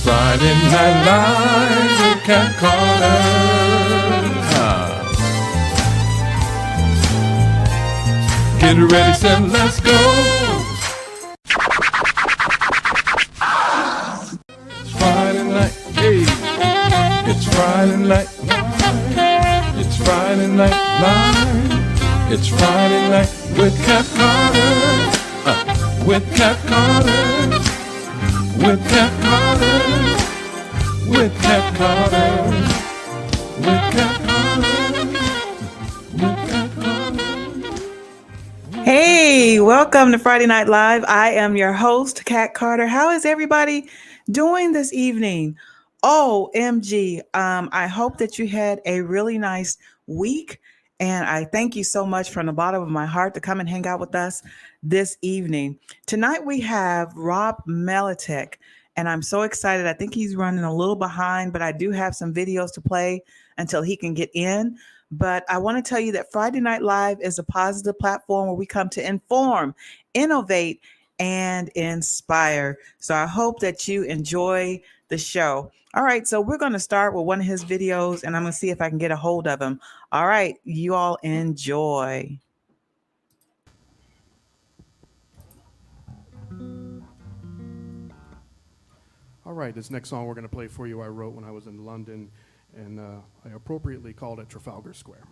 Friday Night Live with Cat Carter. Get ready, set, let's go. It's Friday night, hey. It's Friday night. It's Friday Night Live. It's Friday night with Cat Carter. With Cat Carter. With Cat Carter. With Cat Carter. With Cat Carter. With Cat Carter. Hey, welcome to Friday Night Live. I am your host, Cat Carter. How is everybody doing this evening? OMG. I hope that you had a really nice week. And I thank you so much from the bottom of my heart to come and hang out with us this evening. Tonight we have Rob Maletick, and I'm so excited. I think he's running a little behind, but I do have some videos to play until he can get in. But I want to tell you that Friday Night Live is a positive platform where we come to inform, innovate, and inspire. So I hope that you enjoy the show. All right, so we're going to start with one of his videos, and I'm going to see if I can get a hold of him. All right, you all enjoy. All right, this next song we're going to play for you I wrote when I was in London, and I appropriately called it Trafalgar Square.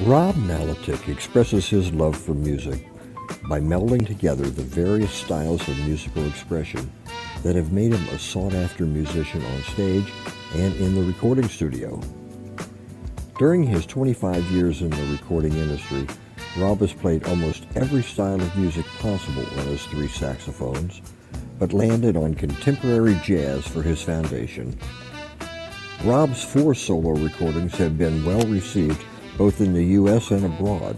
Rob Maletick expresses his love for music by melding together the various styles of musical expression that have made him a sought-after musician on stage and in the recording studio. During his 25 years in the recording industry, Rob has played almost every style of music possible on his 3 saxophones, but landed on contemporary jazz for his foundation. Rob's 4 solo recordings have been well received both in the U.S. and abroad.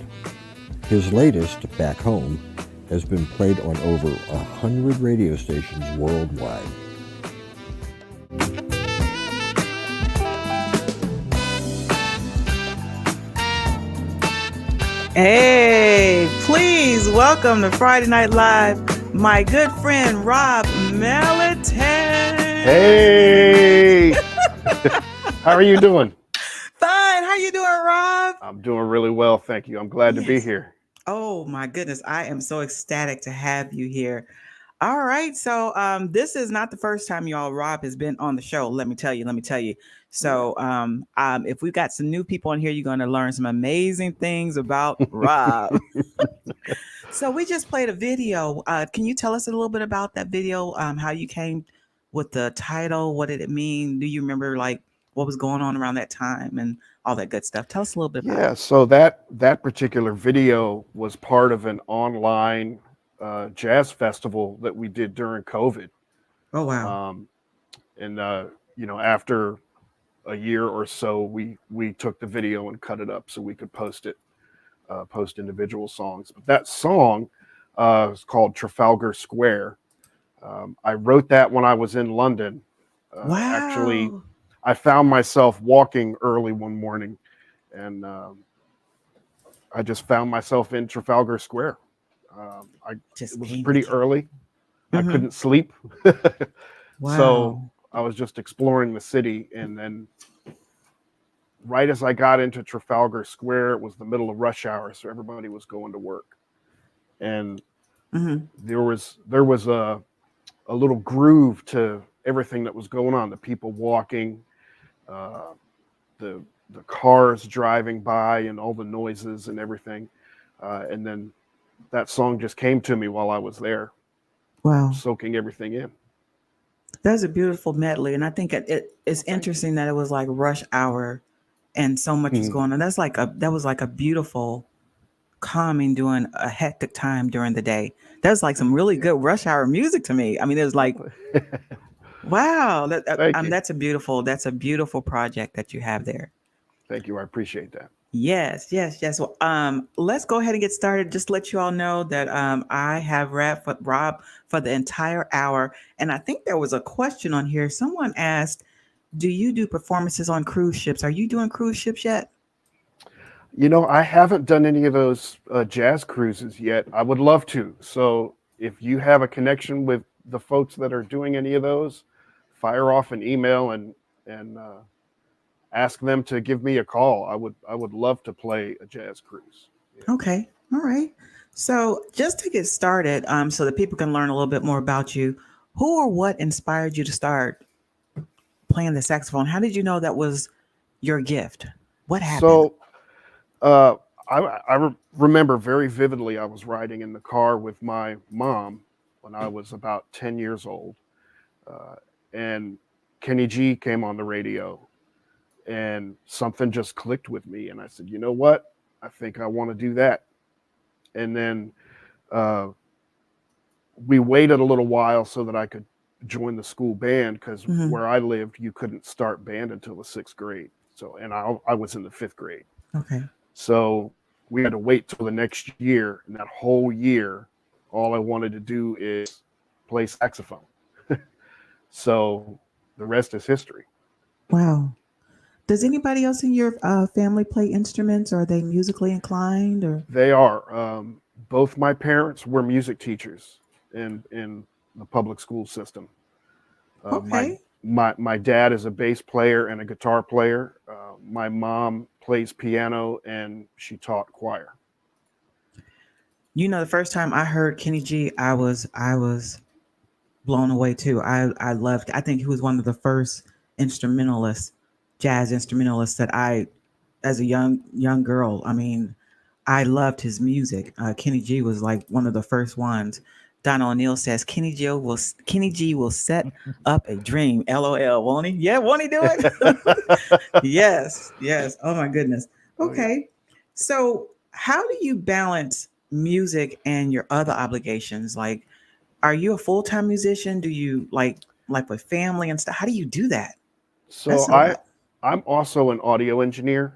His latest, Back Home, has been played on over 100 radio stations worldwide. Hey, please welcome to Friday Night Live, my good friend Rob Maletick. Hey, how are you doing? Fine. How you doing, Rob? I'm doing really well, thank you. I'm glad to be here. Oh my goodness, I am so ecstatic to have you here. All right, so this is not the first time y'all Rob has been on the show. Let me tell you. So if we've got some new people on here, you're going to learn some amazing things about Rob. So we just played a video. Can you tell us a little bit about that video? How you came with the title? What did it mean? Do you remember like what was going on around that time and all that good stuff? Tell us a little bit about Yeah, it. so that particular video was part of an online jazz festival that we did during COVID. Oh wow. And after a year or so, we took the video and cut it up so we could post it, post individual songs. But that song is called Trafalgar Square. I wrote that when I was in London. Actually, Wow. I found myself walking early one morning, and I just found myself in Trafalgar Square. Just It was came pretty with you. early. I Mhm. couldn't sleep, so Wow. I was just exploring the city. And then, right as I got into Trafalgar Square, it was the middle of rush hour, so everybody was going to work, and Mhm. there was a little groove to everything that was going on. The people walking, uh, the cars driving by, and all the noises and everything. And then that song just came to me while I was there, Wow. soaking everything in. That's a beautiful medley, and I think it's Well, thank you. interesting that it was like rush hour, and so much was Mhm. going on. That was like a beautiful calming during a hectic time during the day. That's like some really Yeah. good rush hour music to me. I mean, it was like, wow, Thank you. that's a beautiful project that you have there. Thank you. I appreciate that. Yes. Well, let's go ahead and get started. Just let you all know that I have Rob for the entire hour, and I think there was a question on here. Someone asked, "Do you do performances on cruise ships? Are you doing cruise ships yet?" I haven't done any of those jazz cruises yet. I would love to. So if you have a connection with the folks that are doing any of those, fire off an email and ask them to give me a call. I would love to play a jazz cruise. Yeah. Okay, all right. So just to get started, so that people can learn a little bit more about you, who or what inspired you to start playing the saxophone? How did you know that was your gift? What happened? So uh, I remember very vividly. I was riding in the car with my mom when I was about 10 years old, uh, and Kenny G came on the radio, and something just clicked with me, and I said, you know what? I think I want to do that. And then uh, we waited a little while so that I could join the school band, because Hmm. where I lived, you couldn't start band until the 6th grade. So, and I was in the 5th grade. Okay. So we had to wait till the next year. And that whole year, all I wanted to do is play saxophone. So the rest is history. Wow. Does anybody else in your family play instruments? Are they musically inclined or? They are. Both my parents were music teachers in the public school system. Uh, my Okay. my dad is a bass player and a guitar player. My mom plays piano and she taught choir. You know, the first time I heard Kenny G, I was blown away too. I loved. I think he was one of the first instrumentalists, jazz instrumentalists that I as a young girl, I mean, I loved his music. Kenny G was like one of the first ones. Donna O'Neill says Kenny G will set up a dream. LOL, won't he? Yeah, won't he do it? Yes, yes. Oh my goodness. Oh yeah. Okay. So how do you balance music and your other obligations? Like, are you a full-time musician? Do you like with family and stuff? How do you do that? So That's a lot. I'm also an audio engineer.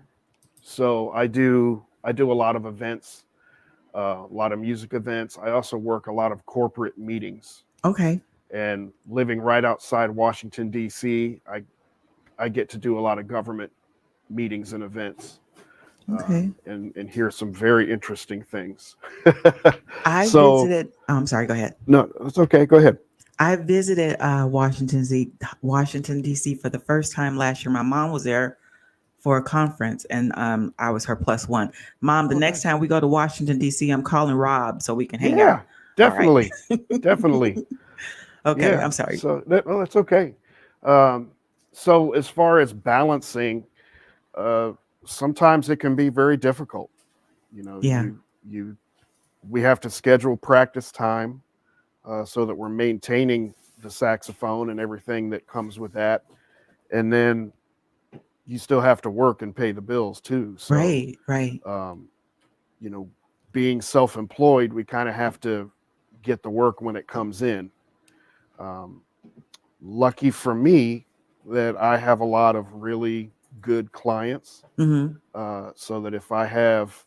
So I do a lot of events, a lot of music events. I also work a lot of corporate meetings. Okay. And living right outside Washington D.C., I get to do a lot of government meetings and events, Okay. and hear some very interesting things. I So visited, I'm sorry, go ahead. no, it's okay. Go ahead. I visited Washington D.C. for the first time last year. My mom was there for a conference, and I was her plus one. Mom, the Oh, next nice. time we go to Washington D.C., I'm calling Rob so we can hang out. Yeah, All right. definitely, definitely. Okay, Yeah. I'm sorry. So well, that's okay. Um, so as far as balancing, uh, sometimes it can be very difficult. You know, Yeah. you we have to schedule practice time, so that we're maintaining the saxophone and everything that comes with that, and then you still have to work and pay the bills too. So, Right. Right. um, you know, being self-employed, we kind of have to get the work when it comes in. Um, Lucky for me that I have a lot of really good clients, Mm-hmm. so that if I have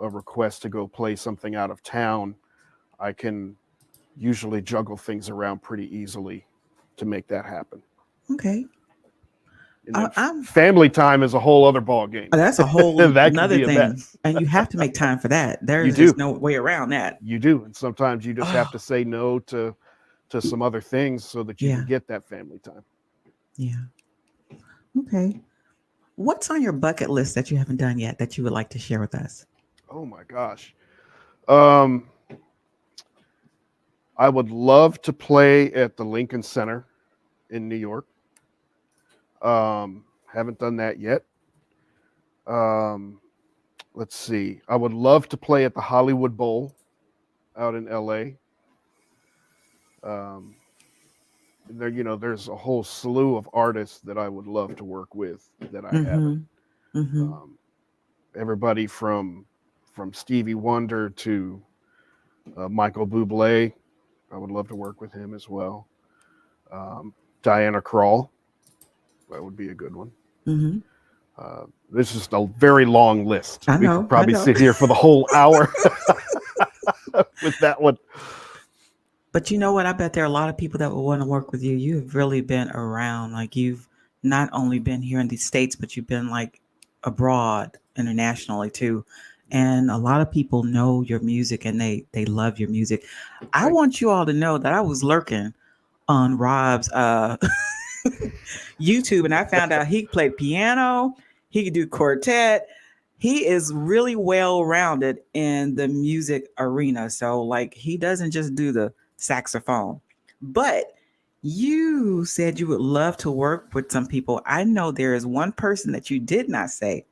a request to go play something out of town, I can usually juggle things around pretty easily to make that happen. Okay. And then I'm. family time is a whole other ball game. That's a whole That can another be a thing, mess. and you have to make time for that. There You is just do, no way around that. you do, and sometimes you just have Oh, to say no to some other things so that you can yeah. get that family time. Yeah. Okay. What's on your bucket list that you haven't done yet that you would like to share with us? Oh my gosh. Um, I would love to play at the Lincoln Center in New York. Haven't done that yet. Um, let's see. I would love to play at the Hollywood Bowl out in LA. Um, there, there's a whole slew of artists that I would love to work with that I haven't. Mm-hmm. Mm-hmm. Um, Everybody from Stevie Wonder to Michael Bublé. I would love to work with him as well. Diana Krall, that would be a good one. Mm-hmm. This is a very long list. I We could know. I probably know. sit here for the whole hour with that one. But you know what? I bet there are a lot of people that would want to work with you. You've really been around. Like you've not only been here in the States, but you've been like abroad internationally too. And a lot of people know your music and they love your music. I Thank want you all to know that I was lurking on Rob's YouTube and I found out he played piano, he could do quartet. He is really well rounded in the music arena. So like he doesn't just do the saxophone. But you said you would love to work with some people. I know there is one person that you did not say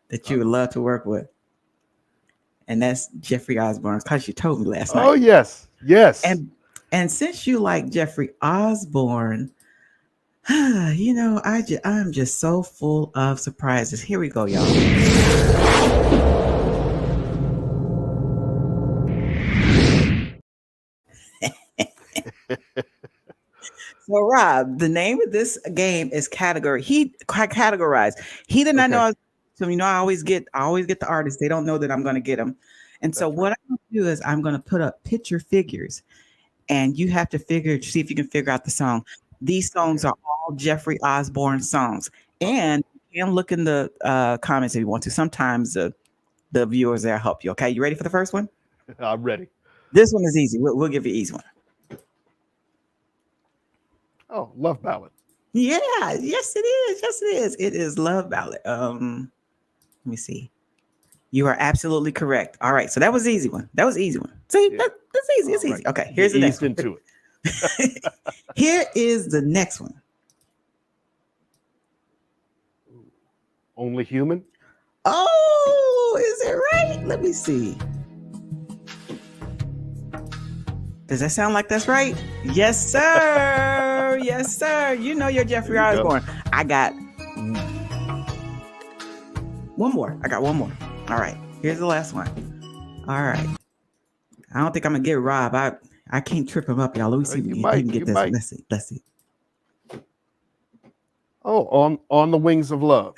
that you would love to work with, and that's Jeffrey Osborne, because you told me last Oh night. yes, yes. And since you like Jeffrey Osborne, I'm just so full of surprises. Here we go, y'all. So, Rob, the name of this game is category. He categorized. He did not Okay, know. So I always get the artists. They don't know that I'm going to get them. And so that's what right. I'm going to do is I'm going to put up picture figures, and you have to see if you can figure out the song. These songs Okay, are all Jeffrey Osborne songs, okay. and you can look in the comments if you want to. Sometimes the viewers there help you. Okay, you ready for the first one? I'm ready. This one is easy. We'll give you an easy one. Oh, love ballad. Yeah, yes it is. Yes it is. It is Love Ballad. Let me see. You are absolutely correct. All right, so that was the easy one. That was the easy one. See, Yeah. that's easy. It's All easy. right. Okay, You here's the next eased one. into it. Here is the next one. Only Human. Oh, is it right? Let me see. Does that sound like that's right? Yes, sir. Yes, sir. You know you're Jeffrey Osborne. I got one more. All right. Here's the last one. All right. I don't think I'm gonna get Rob. I can't trip him up, y'all. Let me see if he can get this one. Let's see. Oh, on the wings of love.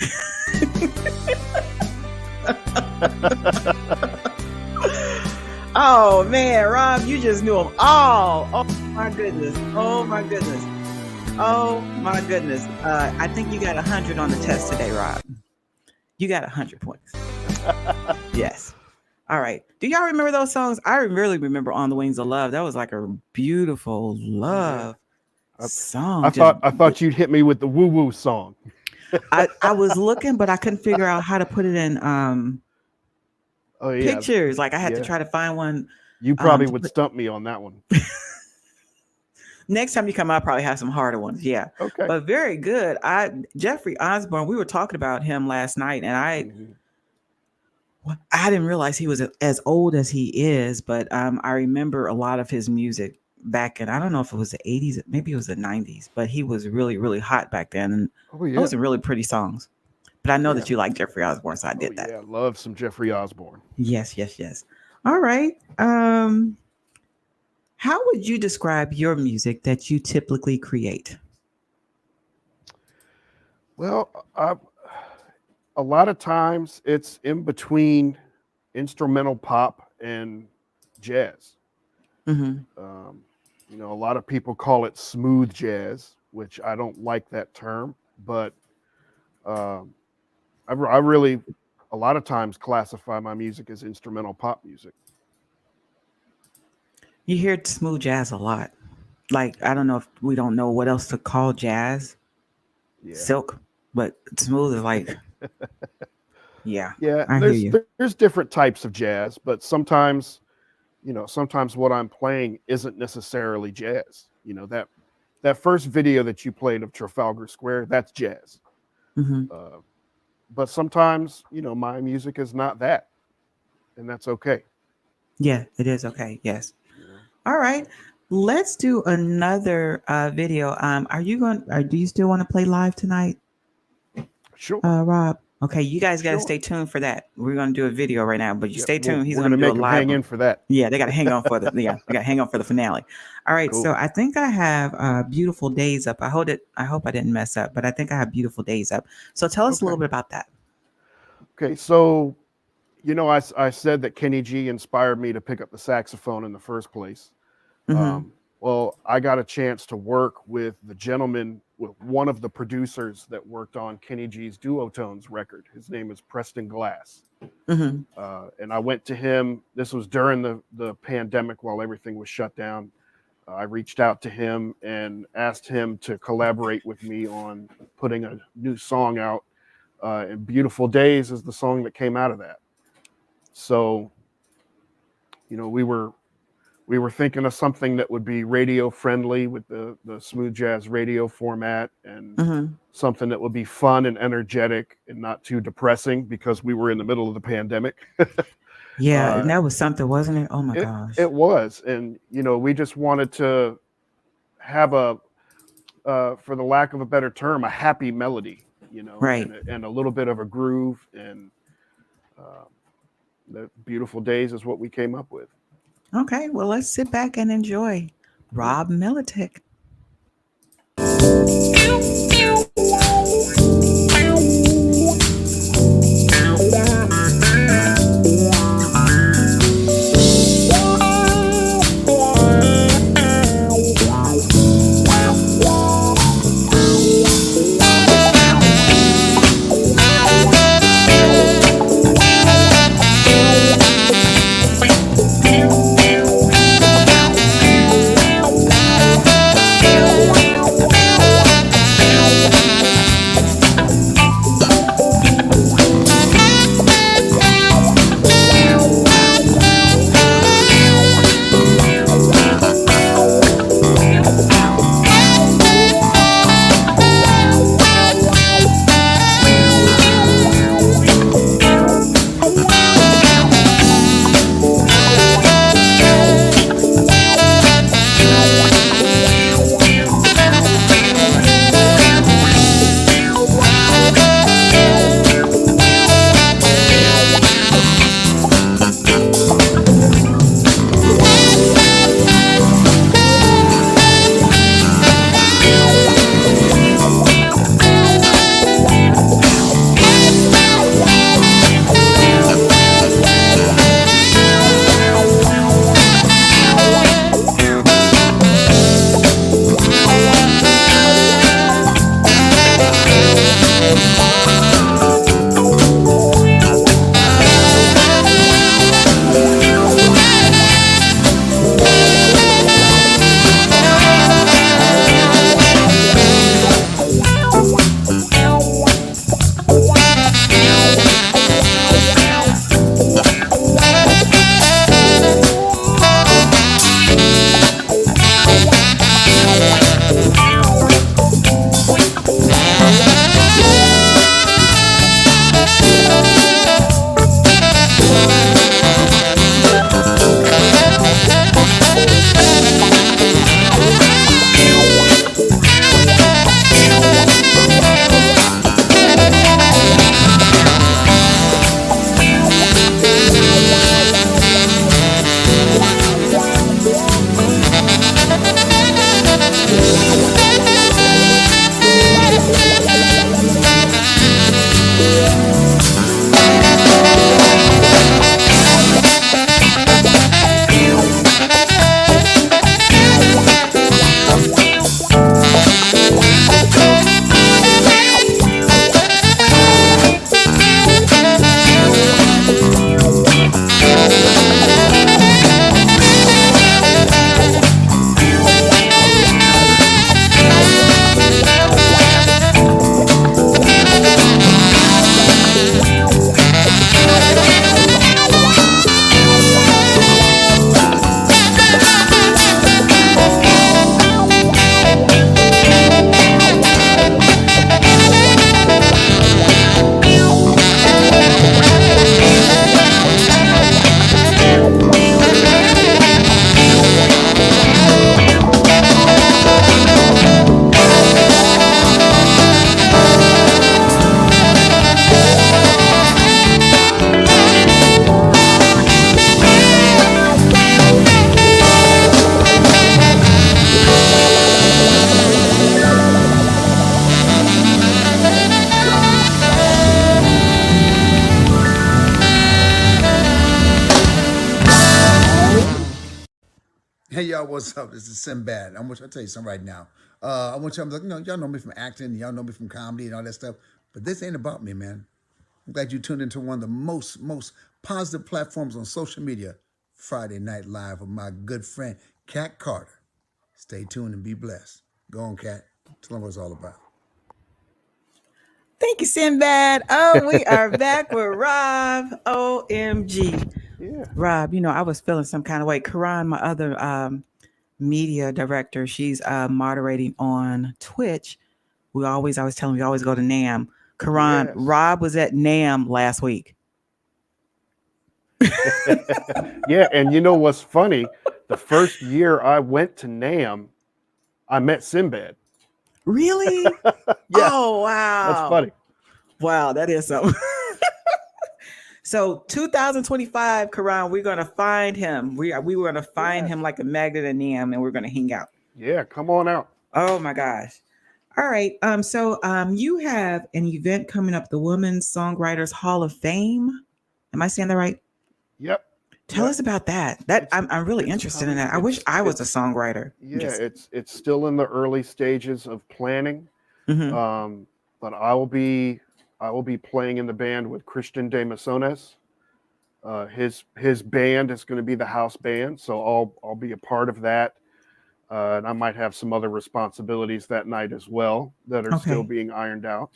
Oh man, Rob, you just knew them all. Oh my goodness. Oh my goodness. Oh my goodness. I think you got 100 on the test today, Rob. You got 100 points. Yes. All right. Do y'all remember those songs? I really remember "On the Wings of Love." That was like a beautiful love song. I thought you'd hit me with the woo woo song. I was looking, but I couldn't figure out how to put it in pictures. Like I had to try to find one. You probably would stump me on that one. Next time you come, I'll probably have some harder ones. Yeah. Okay. But very good. Jeffrey Osborne, we were talking about him last night, and I didn't realize he was as old as he is, but I remember a lot of his music back in, I don't know if it was the 80s, maybe it was the 90s, but he was really, really hot back then. And those are really pretty songs. But I know that you like Jeffrey Osborne, so I did that. Yeah, love some Jeffrey Osborne. Yes. All right. How would you describe your music that you typically create? Well, a lot of times it's in between instrumental pop and jazz. Mm-hmm. A lot of people call it smooth jazz, which I don't like that term, but I really, a lot of times classify my music as instrumental pop music. You hear smooth jazz a lot. Like, I don't know if we don't know what else to call jazz. Yeah. Silk, but smooth is like, yeah. I hear you. There's different types of jazz, but sometimes what I'm playing isn't necessarily jazz. That first video that you played of Trafalgar Square, that's jazz. Mm-hmm. But sometimes, my music is not that, and that's okay. Yeah, it is okay. Yes. All right. Let's do another video. Do you still want to play live tonight? Sure. Rob. Okay, you guys got to stay tuned for that. We're going to do a video right now, but you stay tuned. He's going to do a live. Hang in for that. Yeah, they got to hang on for they got to hang on for the finale. All right, cool. So I think I have Beautiful Days up. I hope I didn't mess up, but I think I have Beautiful Days up. So tell us a little bit about that. Okay, so I said that Kenny G inspired me to pick up the saxophone in the first place. Mm-hmm. Well, I got a chance to work with one of the producers that worked on Kenny G's Duotones record. His name is Preston Glass. Mm-hmm. And I went to him. This was during the pandemic while everything was shut down. I reached out to him and asked him to collaborate with me on putting a new song out. And Beautiful Days is the song that came out of that. So, we were thinking of something that would be radio friendly with the smooth jazz radio format, and something that would be fun and energetic and not too depressing because we were in the middle of the pandemic. Yeah, and that was something, wasn't it? Oh my gosh. It was. And, we just wanted to have for the lack of a better term, a happy melody, right. And a little bit of a groove, and the Beautiful Days is what we came up with. Okay, well, let's sit back and enjoy Rob Maletick. Hey y'all, what's up? This is Sinbad. I'll tell you something right now. I want y'all, like, y'all know me from acting, y'all know me from comedy and all that stuff. But this ain't about me, man. I'm glad you tuned into one of the most positive platforms on social media, Friday Night Live with my good friend Kat Carter. Stay tuned and be blessed. Go on, Kat. Tell them what it's all about. Thank you, Sinbad. Oh, we are back with Rob. OMG. Yeah. Rob, I was feeling some kind of way. Karan, my other media director, she's moderating on Twitch. I was telling we always go to NAM. Karan, Yes. Rob was at NAM last week. Yeah, and you know what's funny? The first year I went to NAM, I met Sinbad. Really? Yeah, Oh, wow. that's funny. Wow, that is something. So 2025, Karan, we're gonna find him. We were gonna find him like a magnet in NAM, and we're gonna hang out. Yeah, come on out. Oh my gosh. All right. So you have an event coming up, the Women's Songwriters Hall of Fame. Am I saying that right? Yep. Tell us about that. I'm really it's interested in coming. that. I wish I was a songwriter. Yeah, it's still in the early stages of planning. Mhm. But I will be playing in the band with Christian de Masones. His band is going to be the house band, so I'll be a part of that. And I might have some other responsibilities that night as well that are still Okay. being ironed out.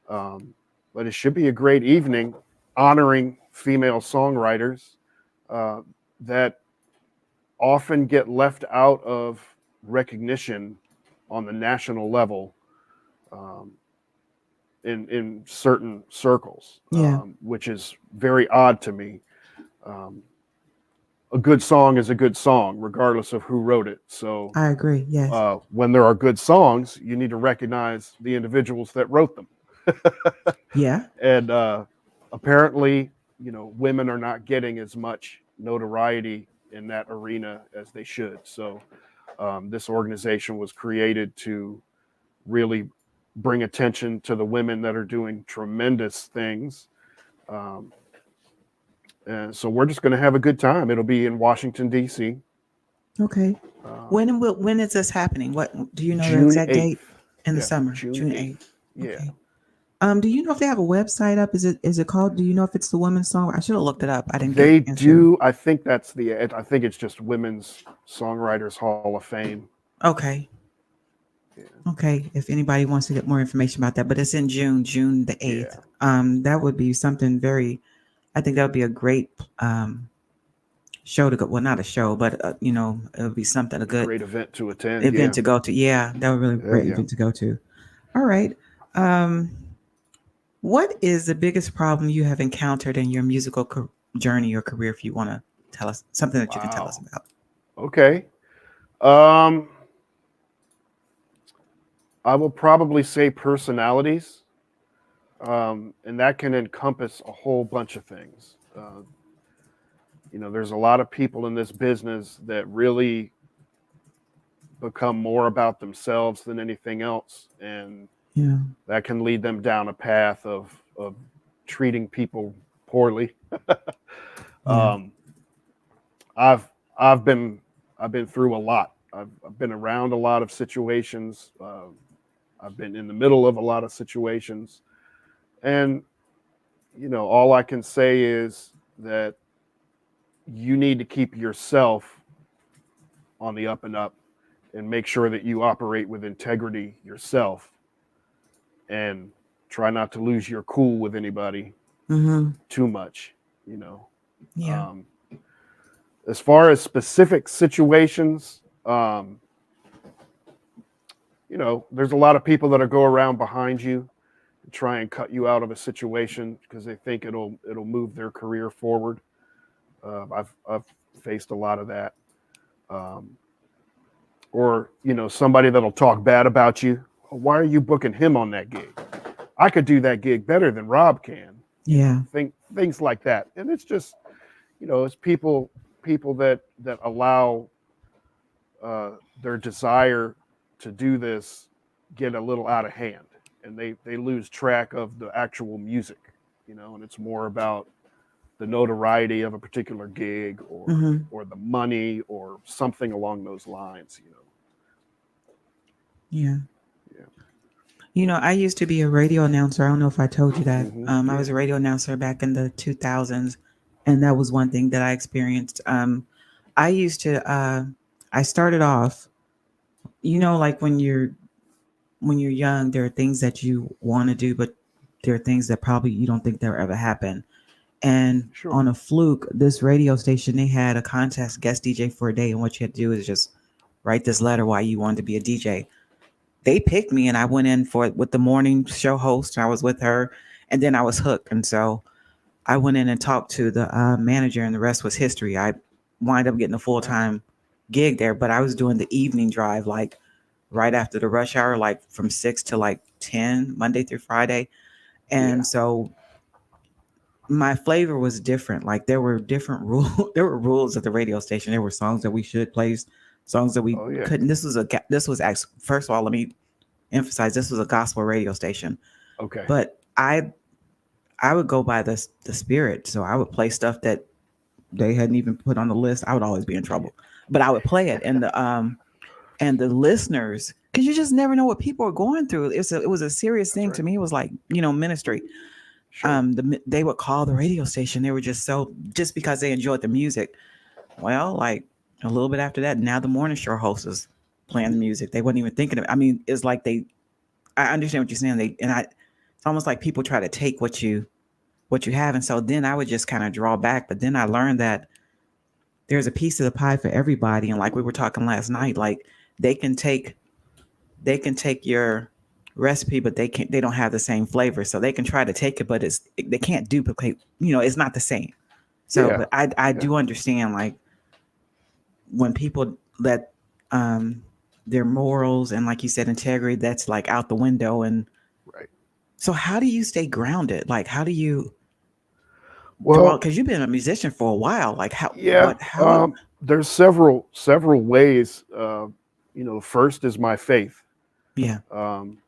But it should be a great evening honoring female songwriters that often get left out of recognition on the national level in certain circles, Yeah. which is very odd to me. A good song is a good song, regardless of who wrote it. So I agree. Yes. when there are good songs, you need to recognize the individuals that wrote them. Yeah. And apparently, women are not getting as much notoriety in that arena as they should. So this organization was created to really bring attention to the women that are doing tremendous things. And so we're just going to have a good time. It'll be in Washington, D.C. Okay. When is this happening? What do you know the June exact 8th. date? In the Yeah, summer, June June 8th. 8th. Yeah. Okay. Do you know if they have a website up? Is it called? Do you know if it's the Women's Song? I should have looked it up. I didn't They get into. do. I think it's just Women's Songwriters Hall of Fame. Okay. Yeah. Okay. If anybody wants to get more information about that, but it's in June the 8th. Yeah. That would be something I think that would be a great show to go. Well, not a show, but it would be something, a good Great event to attend. event to go to. Yeah, that would really great event to go to. All right. What is the biggest problem you have encountered in your musical journey or career? If you want to tell us something that you can tell us about. Okay. I will probably say personalities, and that can encompass a whole bunch of things. There's a lot of people in this business that really become more about themselves than anything else, and Yeah. that can lead them down a path of treating people poorly. Yeah. I've been through a lot. I've been around a lot of situations. I've been in the middle of a lot of situations, and all I can say is that you need to keep yourself on the up and up, and make sure that you operate with integrity yourself, and try not to lose your cool with anybody too much. Yeah. As far as specific situations, there's a lot of people that go around behind you and try and cut you out of a situation because they think it'll move their career forward. I've faced a lot of that. Or somebody that'll talk bad about you. Why are you booking him on that gig? I could do that gig better than Rob can. Yeah. Things like that. And it's just, it's people that allow their desire to do this get a little out of hand, and they lose track of the actual music, and it's more about the notoriety of a particular gig, or the money, or something along those lines. Yeah. Yeah. You know, I used to be a radio announcer. I don't know if I told you that. I was Yeah. a radio announcer back in the 2000s, and that was one thing that I experienced. I used to. I started off. You know, like when you're young, there are things that you want to do, but there are things that probably you don't think they'll ever happen. And Sure. on a fluke, this radio station, they had a contest guest DJ for a day, and what you had to do is just write this letter why you wanted to be a DJ. They picked me, and I went in for it with the morning show host. I was with her, and then I was hooked. And so I went in and talked to the manager, and the rest was history. I wind up getting a full time gig there, but I was doing the evening drive, like right after the rush hour, like from 6 to like 10, Monday through Friday. Yeah. And so my flavor was different. Like there were different rules. There were rules at the radio station. There were songs that we should play, songs that we Oh yeah. couldn't. This was actually, first of all, let me emphasize, this was a gospel radio station. Okay. But I would go by the spirit. So I would play stuff that they hadn't even put on the list. I would always be in trouble, but I would play it, and the listeners, because you just never know what people are going through. It was a serious thing to me. It was like, ministry. Sure. They would call the radio station. They were just because they enjoyed the music. Well, like a little bit after that, now the morning show host is playing the music. They wasn't even thinking of. I mean, it's like I understand what you're saying. It's almost like people try to take what you have, and so then I would just kind of draw back. But then I learned that there's a piece of the pie for everybody, and like we were talking last night, like they can take your recipe, but they don't have the same flavor. So they can try to take it, but they can't duplicate, it's not the same. So, Yeah. but I do understand, like when people let their morals and, like you said, integrity, that's like out the window. And Right. so how do you stay grounded? Like, how do you, Well, because you've been a musician for a while, like yeah. There's several ways. First is my faith. yeah, Um,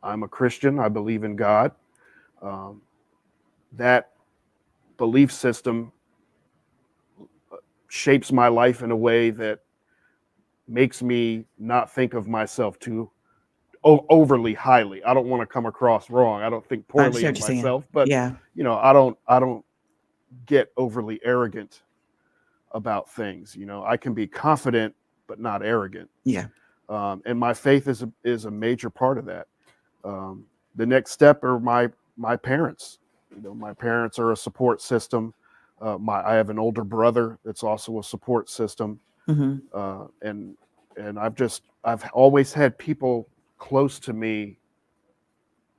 I'm a Christian. I believe in God. That belief system shapes my life in a way that makes me not think of myself too overly highly. I don't want to come across wrong. I don't think I poorly understand of what you're saying. myself, but Yeah, I don't get overly arrogant about things. I can be confident but not arrogant. yeah, And my faith is a major part of that. The next step are my parents. My parents are a support system. I have an older brother that's also a support system. hmm And I've always had people close to me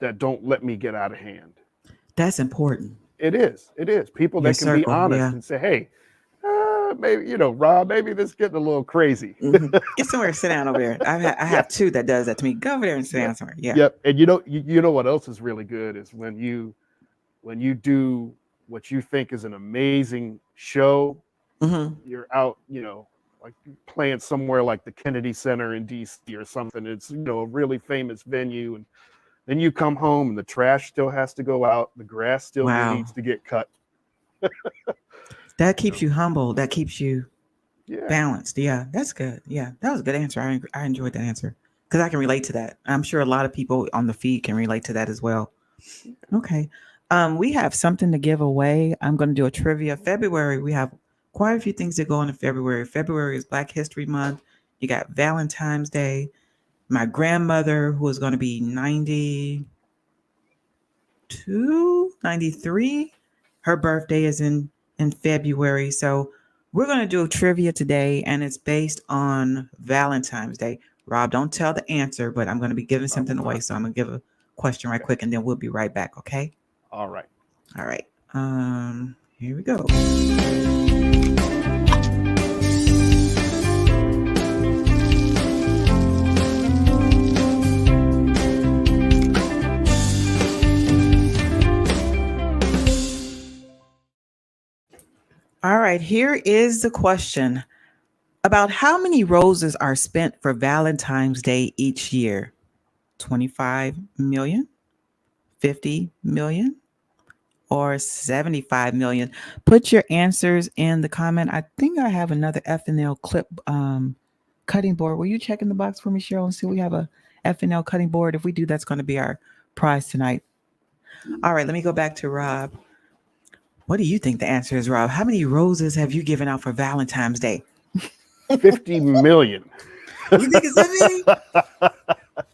that don't let me get out of hand. that's important. It is people Your that can be circle, honest yeah. and say, hey, maybe, Rob, maybe this is getting a little crazy. Get somewhere, sit down over there. I Yeah. have two that does that to me. Go over there and sit down somewhere. Yeah. Yep. And you know what else is really good is when you do what you think is an amazing show, hmm you're out, like playing somewhere like the Kennedy Center in DC or something. It's, a really famous venue. And then you come home and the trash still has to go out. The grass still Wow. needs to get cut. That keeps you humble. That keeps you Yeah. balanced. Yeah, that's good. Yeah, that was a good answer. I enjoyed that answer because I can relate to that. I'm sure a lot of people on the feed can relate to that as well. Okay. We have something to give away. I'm going to do a trivia. February, we have quite a few things that go on in February. February is Black History Month. You got Valentine's Day. My grandmother, who is going to be 92, 93, her birthday is in February. So we're going to do a trivia today, and it's based on Valentine's Day. Rob, don't tell the answer, but I'm going to be giving something away. So I'm going to give a question right quick, and then we'll be right back. Okay. All right. All right. Here we go. All right. Here is the question. About how many roses are spent for Valentine's Day each year? 25 million, 50 million, or 75 million? Put your answers in the comment. I think I have another FNL clip cutting board. Will you check in the box for me, Cheryl, and see we have a FNL cutting board? If we do, that's going to be our prize tonight. All right, let me go back to Rob. What do you think the answer is, Rob? How many roses have you given out for Valentine's Day? 50 million. You think it's that many?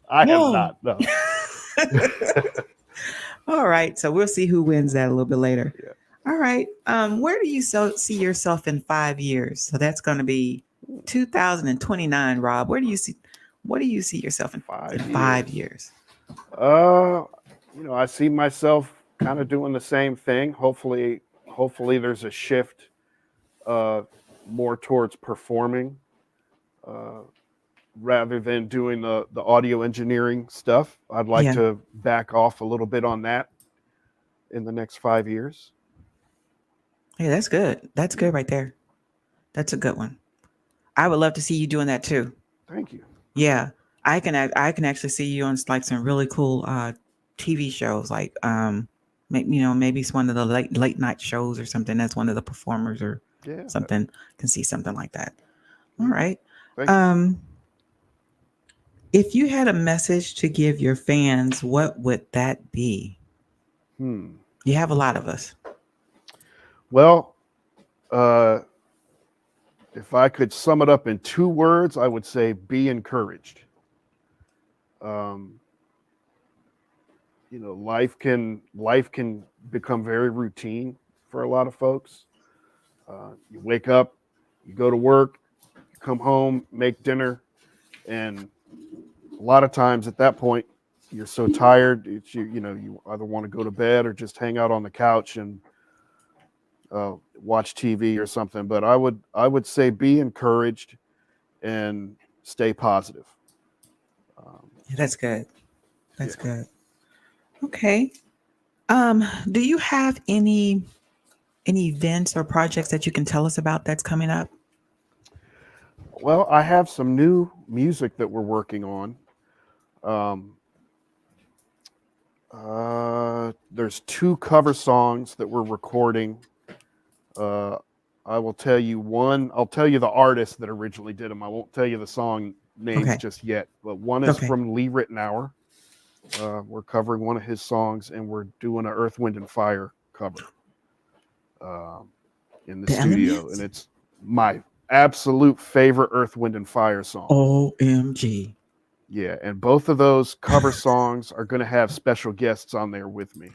I have No. not. No. All right, so we'll see who wins that a little bit later. Yeah. All right, where do you see yourself in 5 years? So that's going to be 2029, Rob. What do you see yourself in 5 years? I see myself kind of doing the same thing. Hopefully there's a shift more towards performing rather than doing the audio engineering stuff. I'd like to back off a little bit on that in the next 5 years. Hey, that's good. That's good right there. That's a good one. I would love to see you doing that too. Thank you. Yeah, I can actually see you on like some really cool TV shows, like maybe it's one of the late night shows or something. That's one of the performers or something. Can see something like that. All right. Thank you. If you had a message to give your fans, what would that be? You have a lot of us. Well, if I could sum it up in 2 words, I would say be encouraged. Life can become very routine for a lot of folks. You wake up, you go to work, you come home, make dinner, and a lot of times at that point, you're so tired, you either want to go to bed or just hang out on the couch and watch TV or something. But I would say be encouraged and stay positive. That's good. That's good. Okay. Do you have any events or projects that you can tell us about that's coming up? Well, I have some new music that we're working on. There's 2 cover songs that we're recording. I will tell you one. I'll tell you the artist that originally did them. I won't tell you the song names just yet. But one is from Lee Ritenour. We're covering one of his songs, and we're doing an Earth, Wind, and Fire cover in the studio. Elements? And it's my absolute favorite Earth, Wind, and Fire song. OMG. Yeah, and both of those cover songs are going to have special guests on there with me.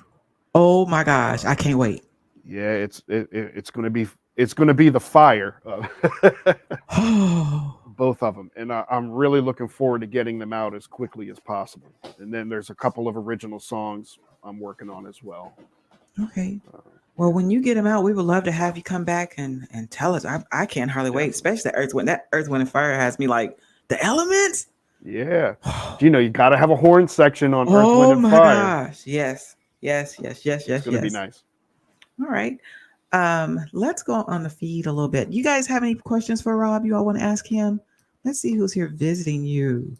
Oh my gosh, I can't wait. Yeah, it's going to be the fire. Both of them, and I'm really looking forward to getting them out as quickly as possible. And then there's a couple of original songs I'm working on as well. Okay. Well, when you get them out, we would love to have you come back and tell us. I can't hardly wait, especially that Earth, Wind, and Fire has me like the elements. Yeah, you got to have a horn section on Earth, Wind, and Fire. Oh my gosh! Yes. It's going to be nice. All right. Let's go on the feed a little bit. You guys have any questions for Rob? You all want to ask him? Let's see who's here visiting you.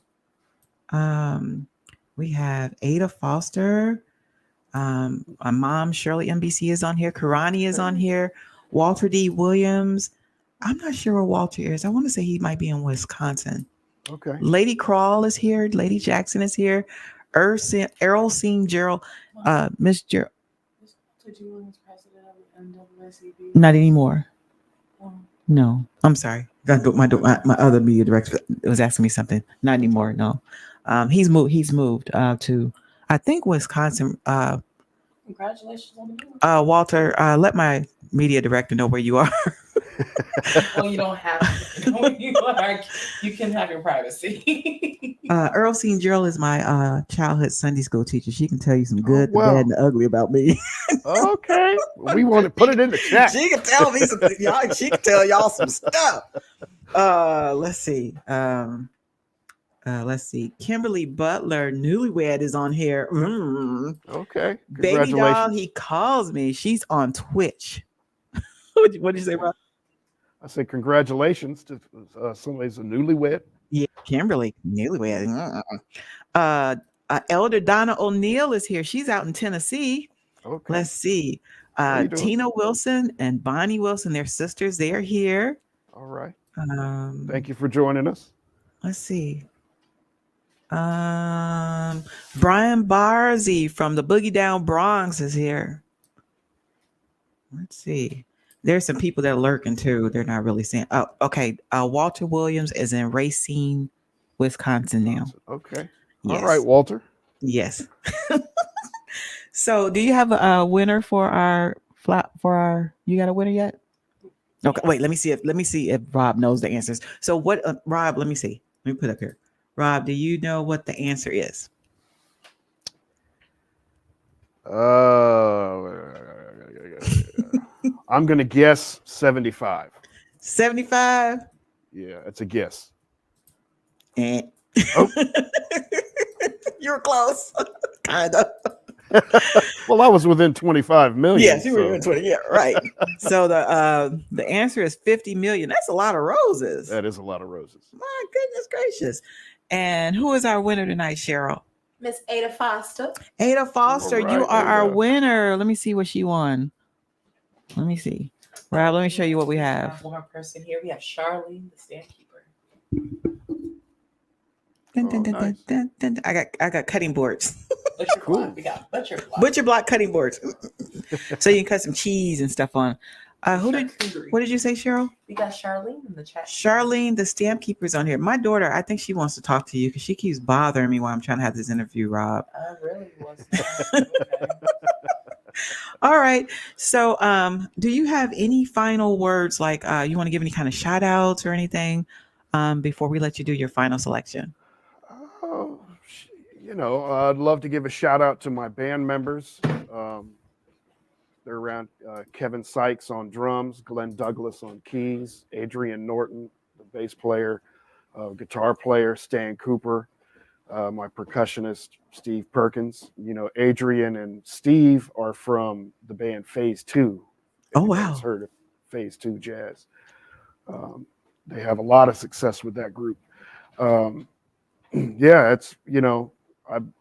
We have Ada Foster. My mom, Shirley MBC, is on here. Karani is on here. Walter D. Williams. I'm not sure where Walter is. I want to say he might be in Wisconsin. Okay. Lady Crawl is here. Lady Jackson is here. Errol Seen Gerald. Miss Gerald. Not anymore. No, I'm sorry. My other media director was asking me something. Not anymore. No, he's moved. He's moved to, I think, Wisconsin. Congratulations on the move. Walter, let my media director know where you are. Well, you don't have to know where you are. You can have your privacy. Earl Seen Gerald is my childhood Sunday school teacher. She can tell you some good, the bad, and the ugly about me. Okay, we want to put it in the chat. She can tell me some. She can tell y'all some stuff. Let's see. Let's see. Kimberly Butler, newlywed, is on here. Okay, Baby doll, he calls me. She's on Twitch. What did you say, Rob? I said congratulations to somebody's a newlywed. Yeah, Kimberly, newlywed. Elder Donna O'Neill is here. She's out in Tennessee. Okay. Let's see. How you doing? Tina Wilson and Bonnie Wilson, they're sisters. They are here. All right. Um, Thank you for joining us. let's see. Um, Brian Barzy from the Boogie Down Bronx is here. Let's see. There's some people that are lurking too. They're not really saying. Oh, okay. Walter Williams is in Racine, Wisconsin now. Okay. Yes. All right, Walter. Yes. So, do you have a winner for our flop? For our, you got a winner yet? Okay. Wait. Let me see if Rob knows the answers. So, what? Rob, let me see. Let me put it up here. Rob, do you know what the answer is? I'm gonna guess 75. 75. Yeah, it's a guess. And Oh. you're close. Kind of. Well, I was within 25 million. Yes, you were in 20. Yeah, right. So the answer is 50 million. That's a lot of roses. That is a lot of roses. My goodness gracious. And who is our winner tonight, Cheryl? Miss Ada Foster. Ada Foster, All right, you are our Ada. winner. Let me see what she won. Let me see. Rob, let me show you what we have. One more person here. We have Charlene, the stand keeper. Nice. I got cutting boards. Butcher Cool. block. We got butcher block. Butcher block cutting boards. So you can cut some cheese and stuff on. What did you say, Cheryl? We got Charlene in the chat. Charlene, the stamp keeper's on here. My daughter, I think she wants to talk to you because she keeps bothering me while I'm trying to have this interview, Rob. I really was. Okay. All right. So do you have any final words, like you want to give any kind of shout outs or anything before we let you do your final selection? Oh, I'd love to give a shout out to my band members. They're around Kevin Sykes on drums, Glenn Douglas on keys, Adrian Norton, the bass player, guitar player, Stan Cooper, my percussionist, Steve Perkins. Adrian and Steve are from the band Phase 2. Oh, wow. Everybody's heard of Phase 2 Jazz. They have a lot of success with that group. Yeah, it's,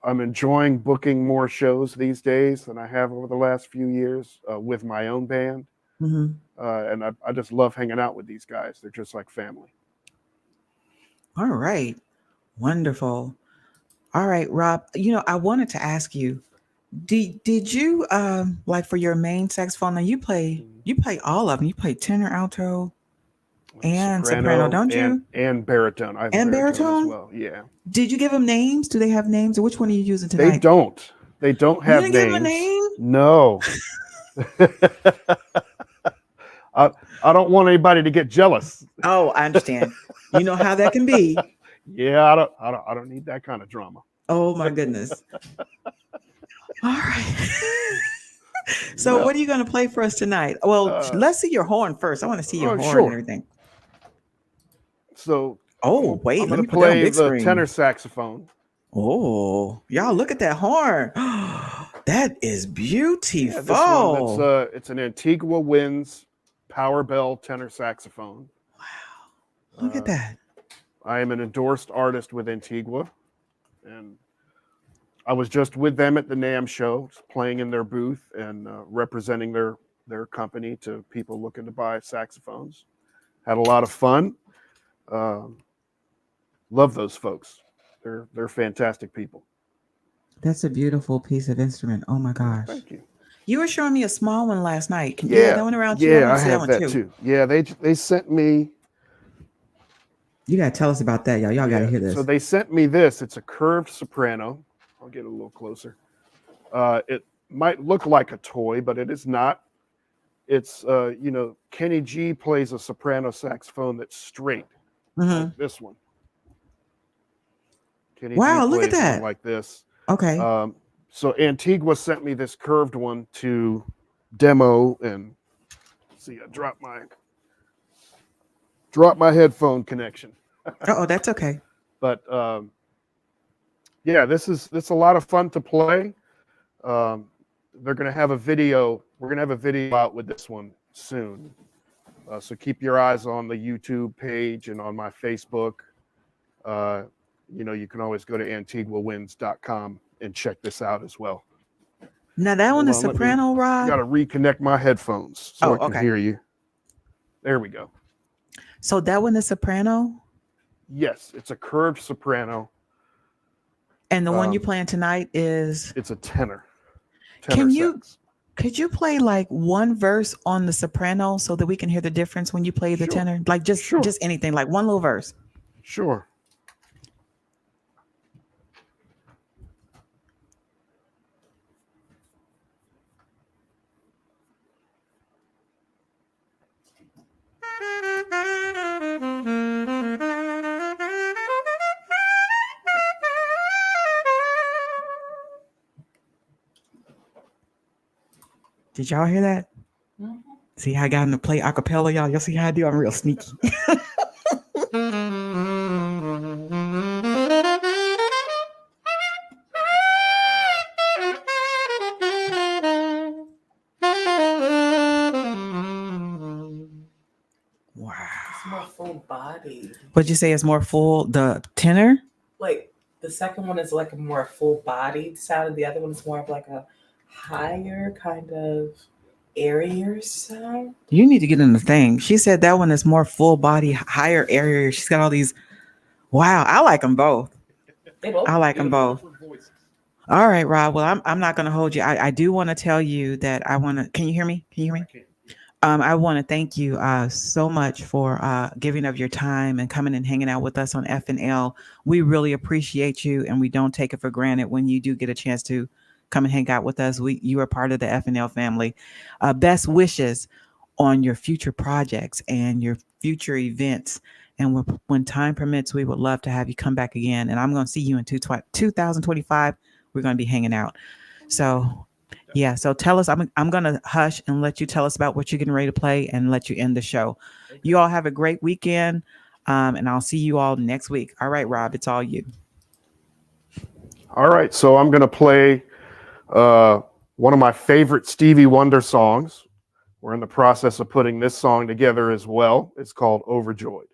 I'm enjoying booking more shows these days than I have over the last few years with my own band. Mm-hmm. And I just love hanging out with these guys. They're just like family. All right. Wonderful. All right, Rob, I wanted to ask you, did you like for your main saxophone? Now you play all of them. You play tenor, alto, and soprano, don't you? And baritone. I have And baritone baritone? as well. Yeah. Did you give them names? Do they have names? Or which one are you using tonight? They don't. They don't have You names. didn't give them a name? No. I don't want anybody to get jealous. Oh, I understand. You know how that can be. Yeah, I don't need that kind of drama. Oh my goodness. All right. So what are you going to play for us tonight? Well, let's see your horn first. I want to see your horn sure. and everything. So wait, I'm let going me to put that on play big the screen. tenor saxophone. Oh, y'all look at that horn. That is beautiful. Yeah, this one, it's an Antigua Winds Power Bell tenor saxophone. Wow. Look at that. I am an endorsed artist with Antigua, and I was just with them at the NAMM show, playing in their booth and representing their company to people looking to buy saxophones. Had a lot of fun. Love those folks. They're fantastic people. That's a beautiful piece of instrument. Oh my gosh. Thank you. You were showing me a small one last night. Can you have that one around you? Yeah, I have that too. Yeah, they sent me. You gotta tell us about that, y'all. Y'all gotta hear this. So they sent me this. It's a curved soprano. I'll get a little closer. It might look like a toy, but it is not. It's Kenny G plays a soprano saxophone that's straight, like this one. Kenny G look at plays that. one like this. Okay. So Antigua sent me this curved one to demo, and see, I dropped my headphone connection. Oh, that's okay. But yeah, this is a lot of fun to play. They're gonna have a video. We're gonna have a video out with this one soon. So keep your eyes on the YouTube page and on my Facebook. You can always go to antiguawinds.com and check this out as well. Now that one Hold is on, soprano, I Rob. got to reconnect my headphones so Oh, I can okay. hear you. There we go. So that one is soprano, Yes, it's a curved soprano. and the one you Um, playing tonight is. it's a tenor Can you? sax. Could you play like one verse on the soprano so that we can hear the difference when you play the Sure, tenor? Like just sure, anything, like one little verse. sure. Did y'all hear that? Mhm. See how I got him to play acapella, y'all. Y'all see how I do? I'm real sneaky. Wow. It's more full body. What'd you say is more full? The tenor? Like the second one is like a more full bodied sound, and the other one is more of like a higher kind of airier sound. You need to get in the thing. She said that one is more full body, higher area. She's got all these. Wow, I like them both. They both I like them both. All right, Rob. Well, I'm not going to hold you. I do want to tell you that I want to. Can you hear me? Can you hear me? I want to thank you so much for giving of your time and coming and hanging out with us on FNL. We really appreciate you, and we don't take it for granted when you do get a chance to come and hang out with us. You are part of the FNL family. Best wishes on your future projects and your future events. And when time permits, we would love to have you come back again. And I'm going to see you in 2025. We're going to be hanging out. So yeah. So tell us, I'm going to hush and let you tell us about what you're getting ready to play and let you end the show. You all have a great weekend. And I'll see you all next week. All right, Rob, it's all you. All right, so I'm going to play one of my favorite Stevie Wonder songs. We're in the process of putting this song together as well. It's called Overjoyed.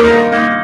Bye.